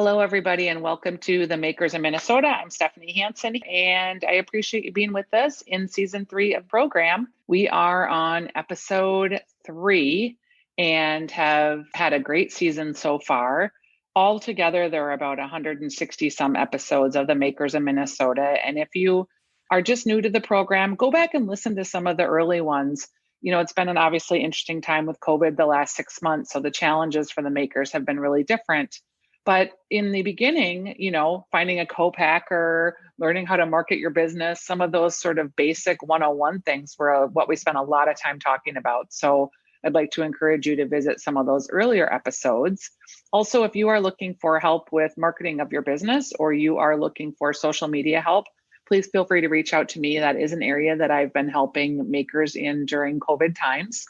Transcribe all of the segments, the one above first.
Hello, everybody, and welcome to the Makers in Minnesota. I'm Stephanie Hansen, and I appreciate you being with us in season 3 of the program. We are on episode 3 and have had a great season so far. Altogether, there are about 160 some episodes of the Makers in Minnesota. And if you are just new to the program, go back and listen to some of the early ones. You know, it's been an obviously interesting time with COVID the last 6 months. So the challenges for the makers have been really different. But in the beginning, you know, finding a co-packer, learning how to market your business, some of those sort of basic 101 things were what we spent a lot of time talking about. So I'd like to encourage you to visit some of those earlier episodes. Also, if you are looking for help with marketing of your business or you are looking for social media help, please feel free to reach out to me. That is an area that I've been helping makers in during COVID times.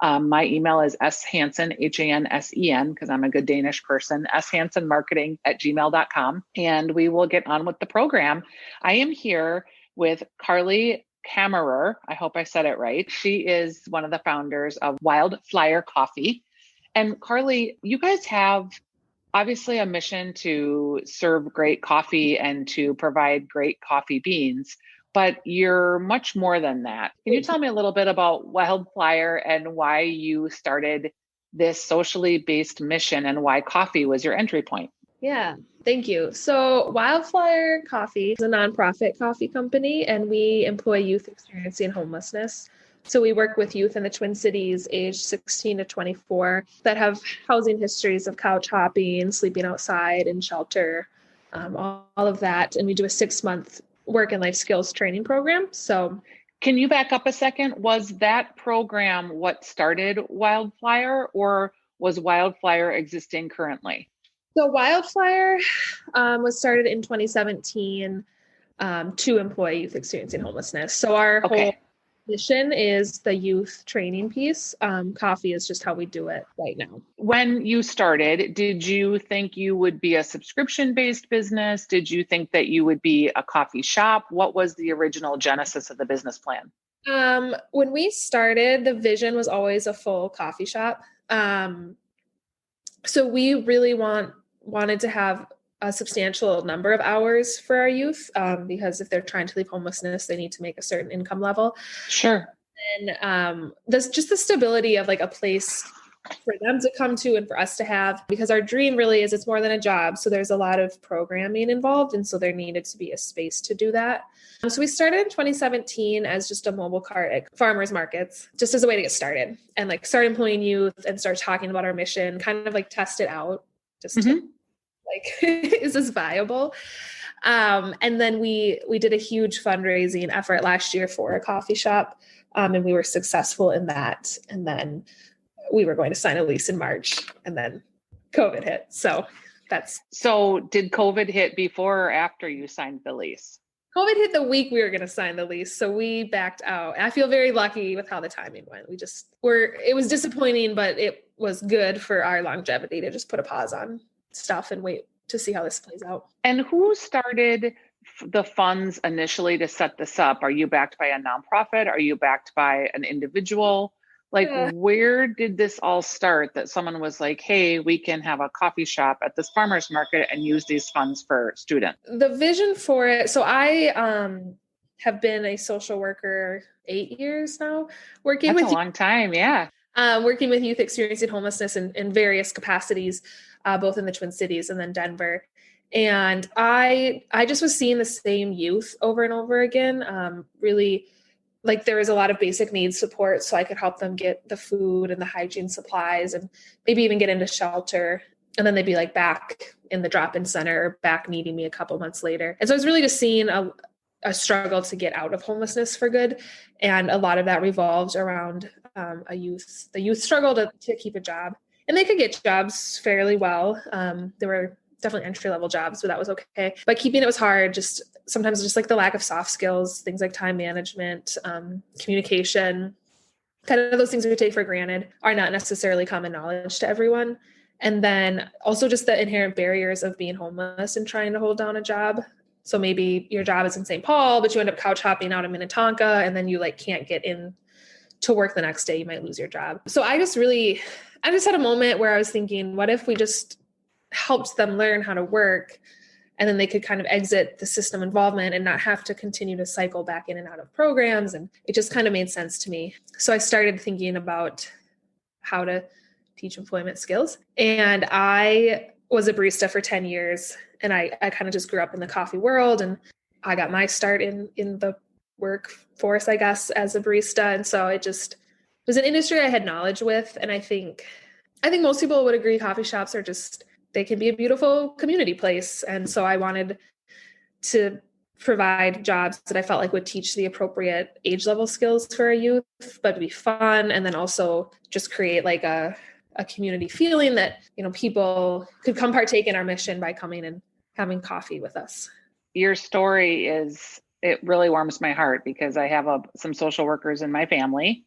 My email is shansen, Hansen, because I'm a good Danish person, shansenmarketing@gmail.com, and we will get on with the program. I am here with Carley. I hope I said it right. She is one of the founders of Wildflyer Coffee. And Carley, you guys have obviously a mission to serve great coffee and to provide great coffee beans, but you're much more than that. Can you tell me a little bit about Wildflyer and why you started this socially based mission and why coffee was your entry point? Yeah, thank you. So Wildflyer Coffee is a nonprofit coffee company, and we employ youth experiencing homelessness. So we work with youth in the Twin Cities aged 16 to 24 that have housing histories of couch hopping, sleeping outside in shelter, all of that. And we do a 6-month work and life skills training program. So can you back up a second? Was that program what started Wildflyer, or was Wildflyer existing currently? So Wildflyer was started in 2017 to employ youth experiencing homelessness. So our whole mission is the youth training piece. Coffee is just how we do it right now. When you started, did you think you would be a subscription-based business? Did you think that you would be a coffee shop? What was the original genesis of the business plan? When we started, the vision was always a full coffee shop. So we really wanted to have a substantial number of hours for our youth, because if they're trying to leave homelessness, they need to make a certain income level. Sure. And there's just the stability of like a place for them to come to and for us to have, because our dream really is it's more than a job. So there's a lot of programming involved. And so there needed to be a space to do that. So we started in 2017 as just a mobile cart at farmers markets, just as a way to get started and like start employing youth and start talking about our mission, kind of like test it out, just to, like, is this viable? And then we did a huge fundraising effort last year for a coffee shop. And we were successful in that. And then we were going to sign a lease in March, and then COVID hit. So did COVID hit before or after you signed the lease? COVID hit the week we were going to sign the lease. So we backed out. And I feel very lucky with how the timing went. It was disappointing, but it was good for our longevity to just put a pause on stuff and wait to see how this plays out. And who started the funds initially to set this up? Are you backed by a nonprofit? Are you backed by an individual? Like, where did this all start that someone was like, hey, we can have a coffee shop at this farmer's market and use these funds for students? The vision for it. So I have been a social worker 8 years now, That's a long time. Yeah. Working with youth experiencing homelessness in various capacities, both in the Twin Cities and then Denver. And I just was seeing the same youth over and over again, really. Like there was a lot of basic needs support, so I could help them get the food and the hygiene supplies and maybe even get into shelter. And then they'd be like back in the drop-in center, back needing me a couple months later. And so I was really just seeing a struggle to get out of homelessness for good. And a lot of that revolved around the youth struggle to keep a job. And they could get jobs fairly well. There were definitely entry-level jobs, so that was okay. But keeping it was hard, sometimes just like the lack of soft skills, things like time management, communication, kind of those things we take for granted are not necessarily common knowledge to everyone. And then also just the inherent barriers of being homeless and trying to hold down a job. So maybe your job is in St. Paul, but you end up couch hopping out in Minnetonka, and then you like can't get in to work the next day, you might lose your job. So I just had a moment where I was thinking, what if we just helped them learn how to work, and then they could kind of exit the system involvement and not have to continue to cycle back in and out of programs. And it just kind of made sense to me. So I started thinking about how to teach employment skills. And I was a barista for 10 years. And I kind of just grew up in the coffee world, and I got my start in the workforce, I guess, as a barista. And so it was an industry I had knowledge with. And I think most people would agree coffee shops are they can be a beautiful community place. And so I wanted to provide jobs that I felt like would teach the appropriate age level skills for a youth, but be fun. And then also just create like a community feeling that, people could come partake in our mission by coming and having coffee with us. Your story it really warms my heart, because I have some social workers in my family,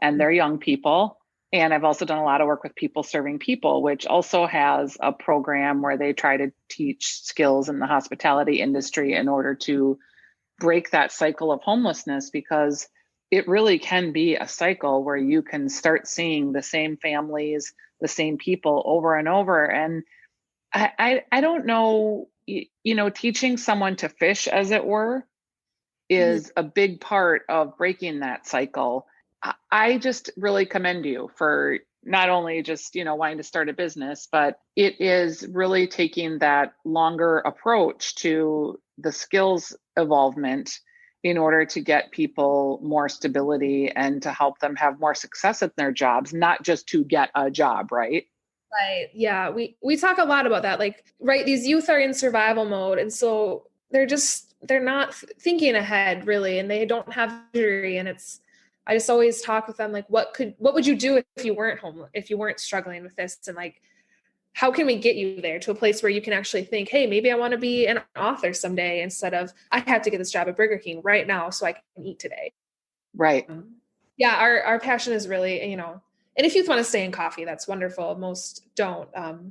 and they're young people. And I've also done a lot of work with People Serving People, which also has a program where they try to teach skills in the hospitality industry in order to break that cycle of homelessness, because it really can be a cycle where you can start seeing the same families, the same people over and over. And I don't know, teaching someone to fish, as it were, is a big part of breaking that cycle. I just really commend you for not only just, wanting to start a business, but it is really taking that longer approach to the skills evolvement in order to get people more stability and to help them have more success at their jobs, not just to get a job, right? Right. Yeah. We talk a lot about that. Like, right, these youth are in survival mode. And so they're not thinking ahead really, and they don't have injury. And I just always talk with them, like, what would you do if you weren't homeless, if you weren't struggling with this? And like, how can we get you there to a place where you can actually think, hey, maybe I want to be an author someday, instead of I have to get this job at Burger King right now so I can eat today. Right. Yeah. Our passion is really, and if youth want to stay in coffee, that's wonderful. Most don't.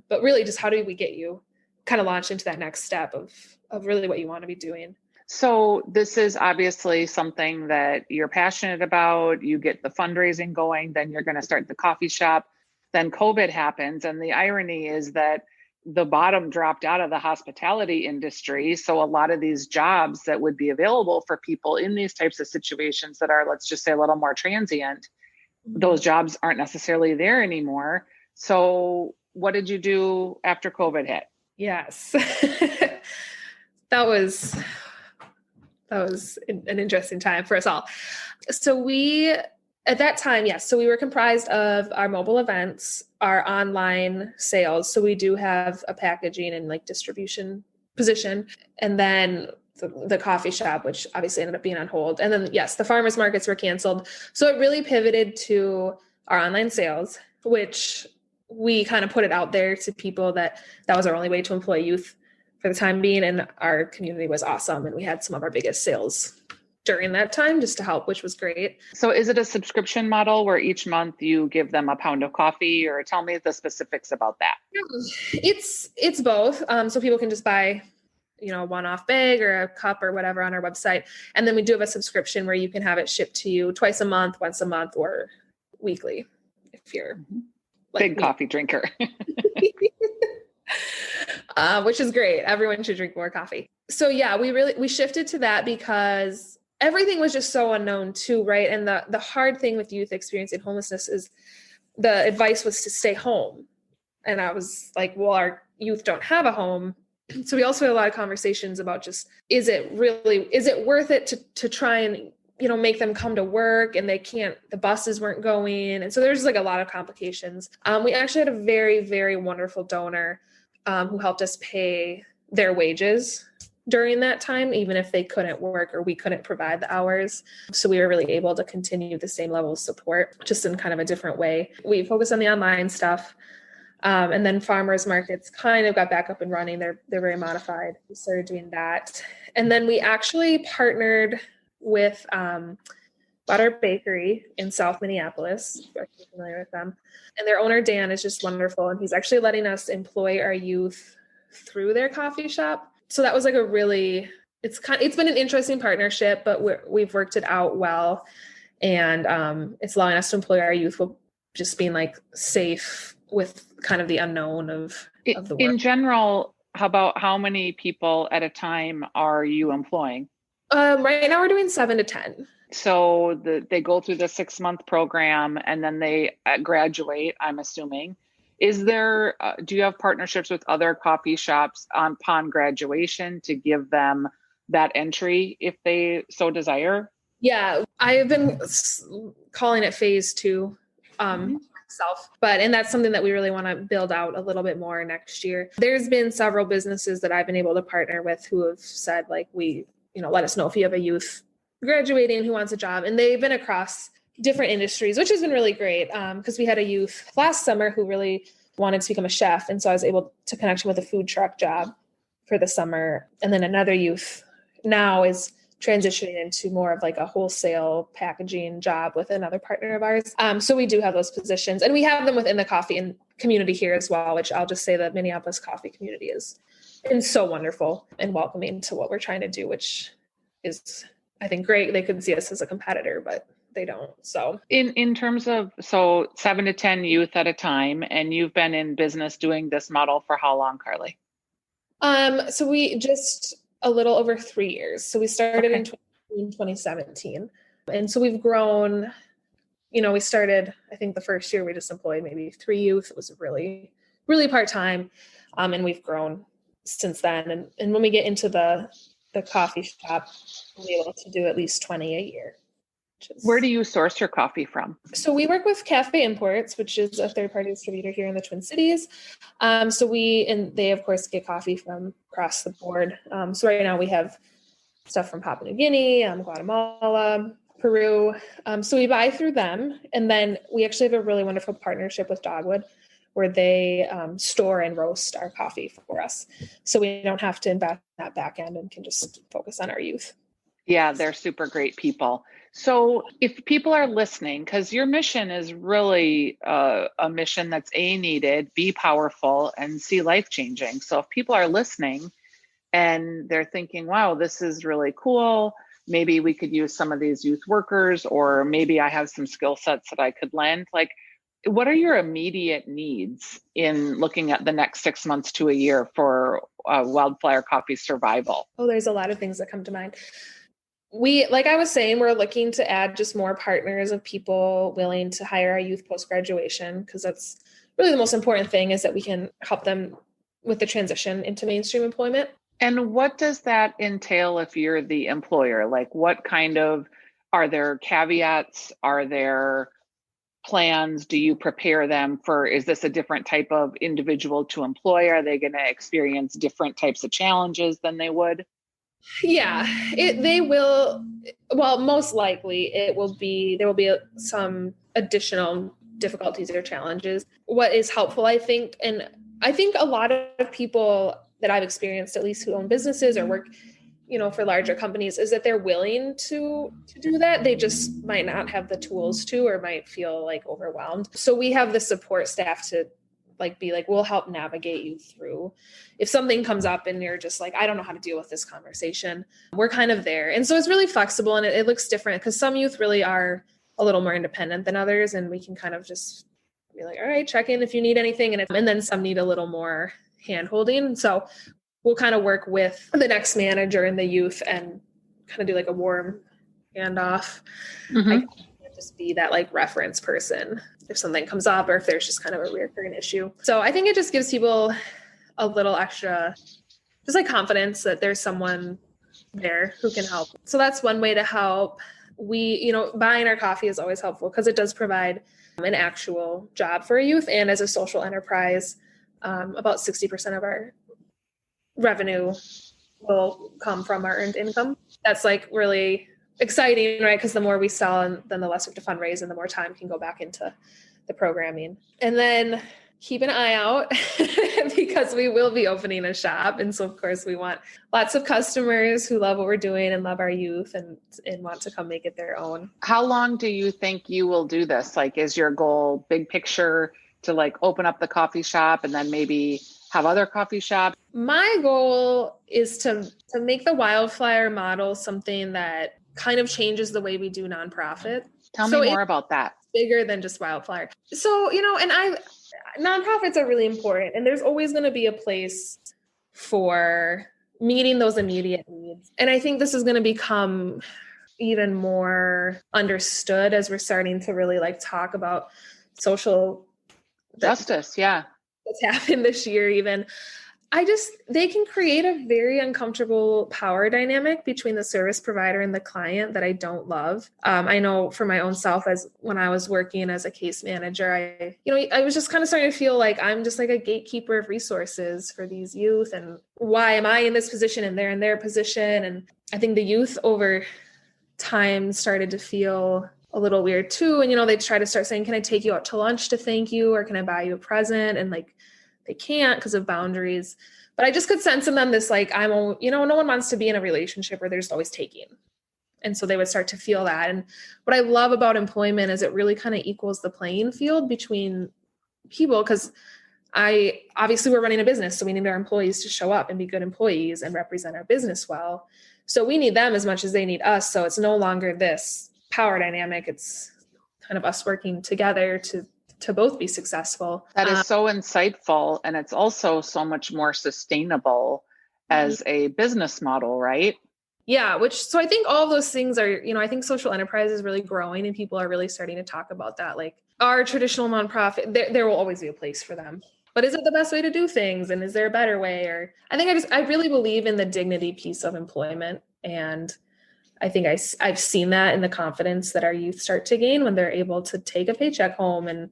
But really just how do we get you kind of launched into that next step of really what you want to be doing? So this is obviously something that you're passionate about. You get the fundraising going, then you're going to start the coffee shop. Then COVID happens. And the irony is that the bottom dropped out of the hospitality industry. So a lot of these jobs that would be available for people in these types of situations that are, let's just say, a little more transient, those jobs aren't necessarily there anymore. So what did you do after COVID hit? Yes. That was an interesting time for us all. So at that time, yes. So we were comprised of our mobile events, our online sales. So we do have a packaging and like distribution position. And then the coffee shop, which obviously ended up being on hold. And then, yes, the farmers markets were canceled. So it really pivoted to our online sales, which we kind of put it out there to people that was our only way to employ youth for the time being. And our community was awesome. And we had some of our biggest sales during that time just to help, which was great. So is it a subscription model where each month you give them a pound of coffee, or tell me the specifics about that? It's both. So people can just buy, a one-off bag or a cup or whatever on our website. And then we do have a subscription where you can have it shipped to you twice a month, once a month, or weekly if you're big coffee drinker. Which is great. Everyone should drink more coffee. So yeah, we shifted to that because everything was just so unknown too, right? And the hard thing with youth experiencing homelessness is the advice was to stay home. And I was like, well, our youth don't have a home. So we also had a lot of conversations about just, is it worth it to try and, make them come to work, and the buses weren't going. And so there's like a lot of complications. We actually had a very, very wonderful donor who helped us pay their wages during that time, even if they couldn't work or we couldn't provide the hours. So we were really able to continue the same level of support, just in kind of a different way. We focused on the online stuff. And then farmers markets kind of got back up and running. They're very modified. We started doing that. And then we actually partnered with Butter Bakery in South Minneapolis. If you're familiar with them. And their owner, Dan, is just wonderful. And he's actually letting us employ our youth through their coffee shop. So that was like it's been an interesting partnership, but we've worked it out well. And it's allowing us to employ our youth while just being like safe with kind of the unknown of the work. In general, how many people at a time are you employing? Right now we're doing 7 to 10. So they go through the 6-month program and then they graduate, I'm assuming. Do you have partnerships with other coffee shops upon graduation to give them that entry if they so desire? Yeah, I've been calling it phase 2 myself, and that's something that we really want to build out a little bit more next year. There's been several businesses that I've been able to partner with who have said, like, let us know if you have a youth graduating who wants a job. And they've been across different industries, which has been really great. Because we had a youth last summer who really wanted to become a chef. And so I was able to connect him with a food truck job for the summer. And then another youth now is transitioning into more of like a wholesale packaging job with another partner of ours. So we do have those positions, and we have them within the coffee and community here as well, which I'll just say the Minneapolis Coffee community is been so wonderful and welcoming to what we're trying to do, which is, I think, great. They could see us as a competitor, but they don't. So in terms of, 7 to 10 youth at a time, and you've been in business doing this model for how long, Carley? So we just a little over 3 years. So we started in 2017. And so we've grown, we started, I think the first year we just employed maybe 3 youth. It was really, really part-time. And we've grown since then. And when we get into the coffee shop, we'll be able to do at least 20 a year. Where do you source your coffee from? So we work with Cafe Imports, which is a third-party distributor here in the Twin Cities. They of course get coffee from across the board. So right now we have stuff from Papua New Guinea, Guatemala, Peru. So we buy through them. And then we actually have a really wonderful partnership with Dogwood, where they store and roast our coffee for us. So we don't have to invest in that back end and can just focus on our youth. Yeah, they're super great people. So if people are listening, because your mission is really a mission that's needed, be powerful, and see life changing. So if people are listening and they're thinking, wow, this is really cool, maybe we could use some of these youth workers, or maybe I have some skill sets that I could lend, like, what are your immediate needs in looking at the next 6 months to a year for Wildflyer Coffee survival? Oh, there's a lot of things that come to mind. Like I was saying, we're looking to add just more partners of people willing to hire our youth post-graduation, because that's really the most important thing, is that we can help them with the transition into mainstream employment. And what does that entail if you're the employer? Like, are there caveats? Are there plans? Do you prepare them for, is this a different type of individual to employ? Are they going to experience different types of challenges than they would? Yeah, they will. Well, most likely there will be some additional difficulties or challenges. What is helpful, I think, and I think a lot of people that I've experienced, at least who own businesses or work, for larger companies, is that they're willing to do that. They just might not have the tools to, or might feel like overwhelmed. So we have the support staff to we'll help navigate you through. If something comes up and you're just like, I don't know how to deal with this conversation, we're kind of there. And so it's really flexible, and it looks different, because some youth really are a little more independent than others. And we can kind of just be like, all right, check in if you need anything. And then some need a little more hand holding. So we'll kind of work with the next manager and the youth and kind of do like a warm handoff. Mm-hmm. I can just be that like reference person if something comes up, or if there's just kind of a recurring issue. So I think it just gives people a little extra, just like confidence that there's someone there who can help. So that's one way to help. Buying our coffee is always helpful, because it does provide an actual job for a youth. And as a social enterprise, about 60% of our revenue will come from our earned income. That's like really exciting, right? Because the more we sell, and then the less we have to fundraise, and the more time can go back into the programming. And then keep an eye out because we will be opening a shop. And so of course we want lots of customers who love what we're doing and love our youth and want to come make it their own. How long do you think you will do this? Like, is your goal big picture to like open up the coffee shop and then maybe have other coffee shops? My goal is to make the Wildflyer model something that kind of changes the way we do nonprofit. Tell me more about that. Bigger than just Wildflyer. So, and nonprofits are really important, and there's always going to be a place for meeting those immediate needs. And I think this is going to become even more understood as we're starting to really like talk about social justice. Yeah. What's happened this year, even. They can create a very uncomfortable power dynamic between the service provider and the client that I don't love. I know for my own self, as when I was working as a case manager, I was just kind of starting to feel like I'm just like a gatekeeper of resources for these youth. And why am I in this position and they're in their position? And I think the youth over time started to feel a little weird too. And, they try to start saying, can I take you out to lunch to thank you? Or can I buy you a present? And like, they can't because of boundaries. But I just could sense in them this, like, no one wants to be in a relationship where there's always taking. And so they would start to feel that. And what I love about employment is it really kind of equals the playing field between people, because obviously we're running a business, so we need our employees to show up and be good employees and represent our business well. So we need them as much as they need us. So it's no longer this power dynamic. It's kind of us working together to both be successful. That is so insightful. And it's also so much more sustainable as a business model, right? Yeah. So I think all of those things are, I think social enterprise is really growing and people are really starting to talk about that. Like our traditional nonprofit, there will always be a place for them. But is it the best way to do things? And is there a better way? Or I think I really believe in the dignity piece of employment. And I think I've seen that in the confidence that our youth start to gain when they're able to take a paycheck home and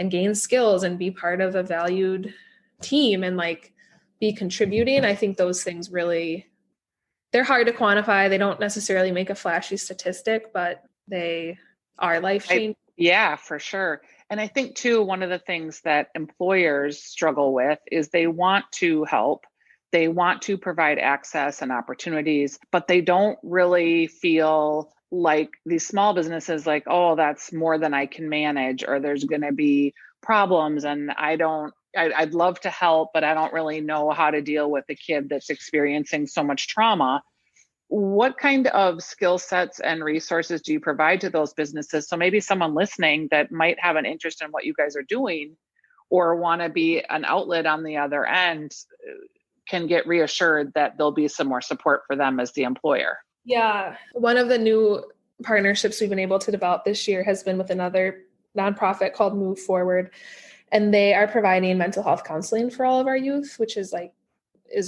gain skills and be part of a valued team and like be contributing. I think those things really, they're hard to quantify. They don't necessarily make a flashy statistic, but they are life-changing. Yeah, for sure. And I think too, one of the things that employers struggle with is they want to help. They want to provide access and opportunities, but they don't really feel like these small businesses, like, oh, that's more than I can manage, or there's going to be problems. And I'd love to help, but I don't really know how to deal with a kid that's experiencing so much trauma. What kind of skill sets and resources do you provide to those businesses? So maybe someone listening that might have an interest in what you guys are doing or want to be an outlet on the other end can get reassured that there'll be some more support for them as the employer. Yeah. One of the new partnerships we've been able to develop this year has been with another nonprofit called Move Forward. And they are providing mental health counseling for all of our youth, which is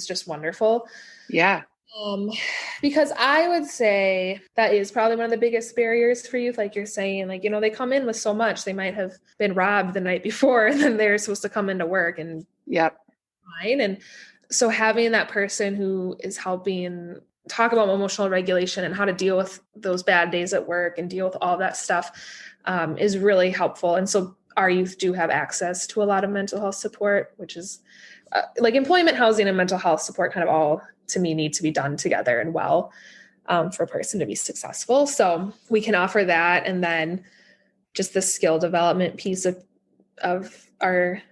just wonderful. Yeah. Because I would say that is probably one of the biggest barriers for youth. Like you're saying, like, they come in with so much. They might have been robbed the night before and then they're supposed to come into work and fine. And so having that person who is helping talk about emotional regulation and how to deal with those bad days at work and deal with all that stuff is really helpful. And so our youth do have access to a lot of mental health support, which is like employment, housing, and mental health support kind of all, to me, need to be done together and well for a person to be successful. So we can offer that. And then just the skill development piece of our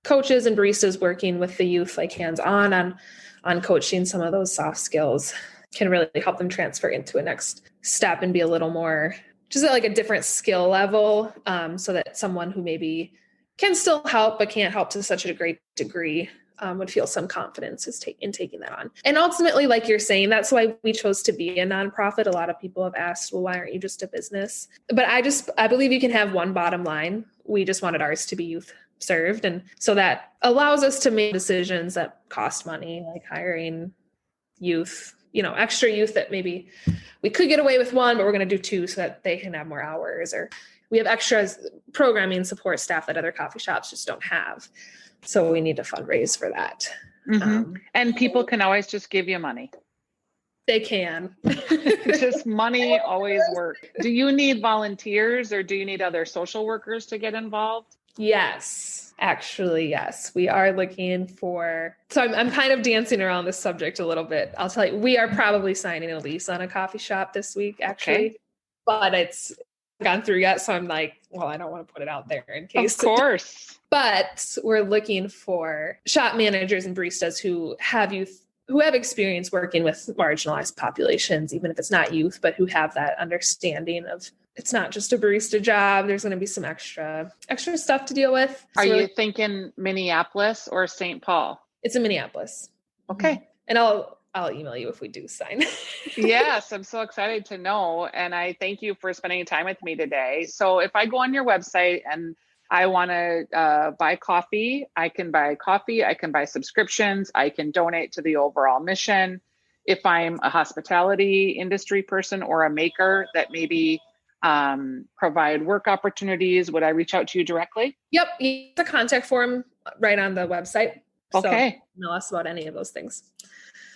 coaches and baristas working with the youth, like hands-on on coaching some of those soft skills can really help them transfer into a next step and be a little more just at like a different skill level, so that someone who maybe can still help but can't help to such a great degree would feel some confidence in taking that on. And ultimately, like you're saying, that's why we chose to be a nonprofit. A lot of people have asked, well, why aren't you just a business? But I believe you can have one bottom line. We just wanted ours to be youth served. And so that allows us to make decisions that cost money, like hiring youth, extra youth that maybe we could get away with one, but we're going to do two so that they can have more hours, or we have extra programming support staff that other coffee shops just don't have. So we need to fundraise for that. Mm-hmm. And people can always just give you money. They can. Just money always works. Do you need volunteers or do you need other social workers to get involved? Yes, actually, yes. We are looking for, so I'm kind of dancing around this subject a little bit. I'll tell you, we are probably signing a lease on a coffee shop this week, actually, but it's gone through yet. So I'm like, well, I don't want to put it out there in case. Of course. But we're looking for shop managers and baristas who have experience working with marginalized populations, even if it's not youth, but who have that understanding of it's not just a barista job. There's going to be some extra stuff to deal with. Are you thinking Minneapolis or St. Paul? It's in Minneapolis. Okay. And I'll email you if we do sign. Yes, I'm so excited to know. And I thank you for spending time with me today. So if I go on your website and I want to buy coffee, I can buy coffee, I can buy subscriptions, I can donate to the overall mission. If I'm a hospitality industry person or a maker that maybe provide work opportunities, would I reach out to you directly? Yep. The contact form right on the website. Okay. So know us about any of those things.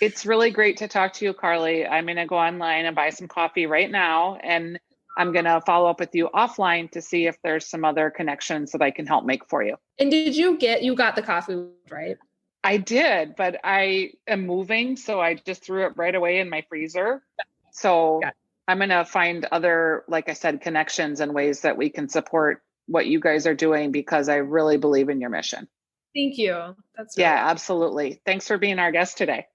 It's really great to talk to you, Carley. I'm going to go online and buy some coffee right now. And I'm going to follow up with you offline to see if there's some other connections that I can help make for you. And you got the coffee, right? I did, but I am moving. So I just threw it right away in my freezer. So I'm going to find other, like I said, connections and ways that we can support what you guys are doing, because I really believe in your mission. Thank you. Absolutely. Thanks for being our guest today.